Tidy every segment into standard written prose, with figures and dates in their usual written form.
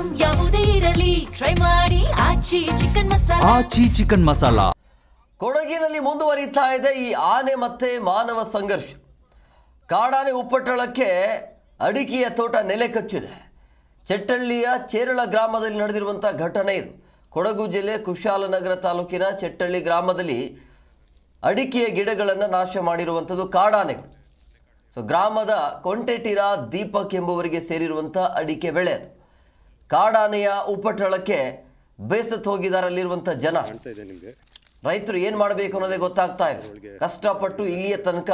Item ಯಾವುದೇ ಇರಲಿ try ಮಾಡಿ ಆಚಿ ಚಿಕನ್ ಮಸಾಲಾ. ಕೊಡಗಿನಲ್ಲಿ ಮುಂದುವರಿತಾ ಇದೆ ಈ ಆನೆ ಮತ್ತೆ ಮಾನವ ಸಂಘರ್ಷ. ಕಾಡಾನೆ ಉಪ್ಪಟ್ಟಳಕ್ಕೆ ಅಡಿಕೆಯ ತೋಟ ನೆಲೆ ಕಚ್ಚಿದೆ. ಚೆಟ್ಟಳ್ಳಿಯ ಚೇರಳ ಗ್ರಾಮದಲ್ಲಿ ನಡೆದಿರುವಂಥ ಘಟನೆ ಇದು. ಕೊಡಗು ಜಿಲ್ಲೆ ಕುಶಾಲನಗರ ತಾಲೂಕಿನ ಚೆಟ್ಟಳ್ಳಿ ಗ್ರಾಮದಲ್ಲಿ ಅಡಿಕೆಯ ಗಿಡಗಳನ್ನು ನಾಶ ಮಾಡಿರುವಂಥದ್ದು ಕಾಡಾನೆಗಳು. ಸೊ ಗ್ರಾಮದ ಕೊಂಟೆಟಿರ ದೀಪಕ್ ಎಂಬುವರಿಗೆ ಸೇರಿರುವಂಥ ಅಡಿಕೆ ಬೆಳೆ ಅದು. ಕಾಡಾನೆಯ ಉಪ್ಪಟ್ಟಳಕ್ಕೆ ಬೇಸತ್ತು ಹೋಗಿದ್ದಾರೆ ಅಲ್ಲಿರುವಂಥ ಜನ. ರೈತರು ಏನು ಮಾಡಬೇಕು ಅನ್ನೋದೇ ಗೊತ್ತಾಗ್ತಾ ಇದೆ. ಕಷ್ಟಪಟ್ಟು ಇಲ್ಲಿಯ ತನಕ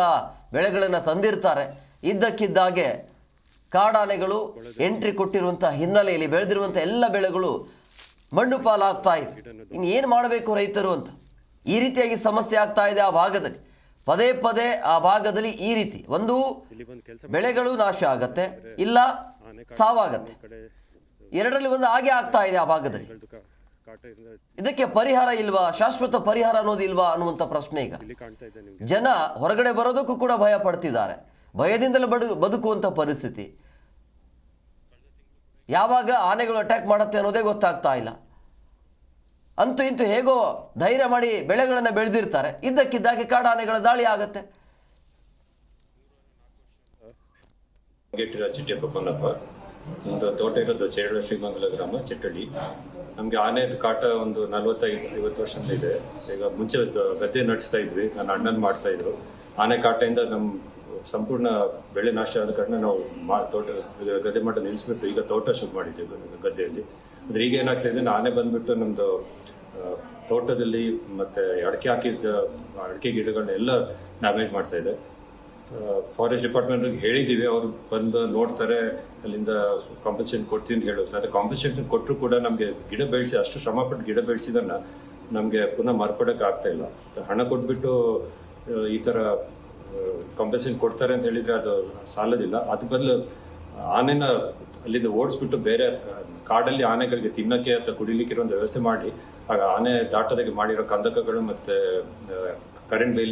ಬೆಳೆಗಳನ್ನು ತಂದಿರ್ತಾರೆ. ಇದ್ದಕ್ಕಿದ್ದಾಗೆ ಕಾಡಾನೆಗಳು ಎಂಟ್ರಿ ಕೊಟ್ಟಿರುವಂಥ ಹಿನ್ನೆಲೆಯಲ್ಲಿ ಬೆಳೆದಿರುವಂಥ ಎಲ್ಲ ಬೆಳೆಗಳು ಮಣ್ಣು ಪಾಲಾಗ್ತಾ ಇದೆ. ಇನ್ನು ಏನು ಮಾಡಬೇಕು ರೈತರು ಅಂತ ಈ ರೀತಿಯಾಗಿ ಸಮಸ್ಯೆ ಆಗ್ತಾ ಇದೆ ಆ ಭಾಗದಲ್ಲಿ. ಪದೇ ಪದೇ ಆ ಭಾಗದಲ್ಲಿ ಈ ರೀತಿ ಒಂದು ಬೆಳೆಗಳು ನಾಶ ಆಗತ್ತೆ, ಇಲ್ಲ ಸಾವಾಗತ್ತೆ, ಎರಡರಲ್ಲಿ ಒಂದು ಹಾಗೆ ಆಗ್ತಾ ಇದೆ ಆ ಭಾಗದಲ್ಲಿ. ಇದಕ್ಕೆ ಪರಿಹಾರ ಇಲ್ವಾ, ಶಾಶ್ವತ ಪರಿಹಾರ ಅನ್ನೋದು ಇಲ್ವಾ ಅನ್ನುವಂಥ ಪ್ರಶ್ನೆ ಈಗ. ಜನ ಹೊರಗಡೆ ಬರೋದಕ್ಕೂ ಕೂಡ ಭಯ ಪಡ್ತಿದ್ದಾರೆ. ಭಯದಿಂದಲೇ ಬದುಕುವಂಥ ಪರಿಸ್ಥಿತಿ. ಯಾವಾಗ ಆನೆಗಳು ಅಟ್ಯಾಕ್ ಮಾಡುತ್ತೆ ಅನ್ನೋದೇ ಗೊತ್ತಾಗ್ತಾ ಇಲ್ಲ. ಅಂತೂ ಇಂತೂ ಹೇಗೋ ಧೈರ್ಯ ಮಾಡಿ ಬೆಳೆಗಳನ್ನು ಬೆಳೆದಿರ್ತಾರೆ. ಇದ್ದಕ್ಕಿದ್ದಾಗೆ ಕಾಡಾನೆಗಳ ದಾಳಿ ಆಗತ್ತೆ. ಒಂದು ತೋಟ ಇರೋದು ಚೇರಳ ಶ್ರೀಮಂಗಲ ಗ್ರಾಮ ಚೆಟ್ಟಳ್ಳಿ. ನಮಗೆ ಆನೆದು ಕಾಟ ಒಂದು 45-50 ವರ್ಷದಿಂದ ಇದೆ. ಈಗ ಮುಂಚೆ ಗದ್ದೆ ನಡೆಸ್ತಾ ಇದ್ವಿ, ನನ್ನ ಅಣ್ಣನ ಮಾಡ್ತಾ ಇದ್ರು. ಆನೆ ಕಾಟದಿಂದ ನಮ್ಮ ಸಂಪೂರ್ಣ ಬೆಳೆ ನಾಶ ಆದ ಕಾರಣ ನಾವು ತೋಟ ಗದ್ದೆ ಮಾಟ ನಿಲ್ಲಿಸ್ಬಿಟ್ಟು ಈಗ ತೋಟ ಶುರು ಮಾಡಿದ್ದೀವಿ ಗದ್ದೆಯಲ್ಲಿ. ಅಂದ್ರೆ ಈಗ ಏನಾಗ್ತಾ ಇದೆ, ಆನೆ ಬಂದ್ಬಿಟ್ಟು ನಮ್ದು ತೋಟದಲ್ಲಿ ಮತ್ತೆ ಅಡಿಕೆ ಹಾಕಿದ ಅಡಿಕೆ ಗಿಡಗಳನ್ನೆಲ್ಲ ಡ್ಯಾಮೇಜ್ ಮಾಡ್ತಾ ಇದೆ. ಫಾರೆಸ್ಟ್ ಡಿಪಾರ್ಟ್ಮೆಂಟ್ಗೆ ಹೇಳಿದ್ದೀವಿ, ಅವರು ಬಂದು ನೋಡ್ತಾರೆ, ಅಲ್ಲಿಂದ ಕಾಂಪನ್ಸೇಷನ್ ಕೊಡ್ತೀನಿ ಅಂತ ಹೇಳೋದು. ಆದರೆ ಕಾಂಪನ್ಸೇಷನ್ ಕೊಟ್ಟರು ಕೂಡ ನಮಗೆ ಗಿಡ ಬೆಳೆಸಿ ಅಷ್ಟು ಶ್ರಮಪಟ್ಟು ಗಿಡ ಬೆಳೆಸಿದನ್ನ ನಮಗೆ ಪುನಃ ಮಾರ್ಪಡೋಕೆ ಆಗ್ತಾ ಇಲ್ಲ. ಹಣ ಕೊಟ್ಬಿಟ್ಟು ಈ ಥರ ಕಾಂಪನ್ಸೇಷನ್ ಕೊಡ್ತಾರೆ ಅಂತ ಹೇಳಿದರೆ ಅದು ಸಾಲದಿಲ್ಲ. ಅದ್ರ ಬದಲು ಆನೆನ ಅಲ್ಲಿಂದ ಓಡಿಸ್ಬಿಟ್ಟು ಬೇರೆ ಕಾಡಲ್ಲಿ ಆನೆಗಳಿಗೆ ತಿನ್ನಕ್ಕೆ ಅಥವಾ ಕುಡಿಲಿಕ್ಕೆ ಒಂದು ವ್ಯವಸ್ಥೆ ಮಾಡಿ, ಆಗ ಆನೆ ದಾಟದಾಗೆ ಮಾಡಿರೋ ಕಂದಕಗಳು ಮತ್ತು ಕರೆಂಟ್ ಬೇಲಿ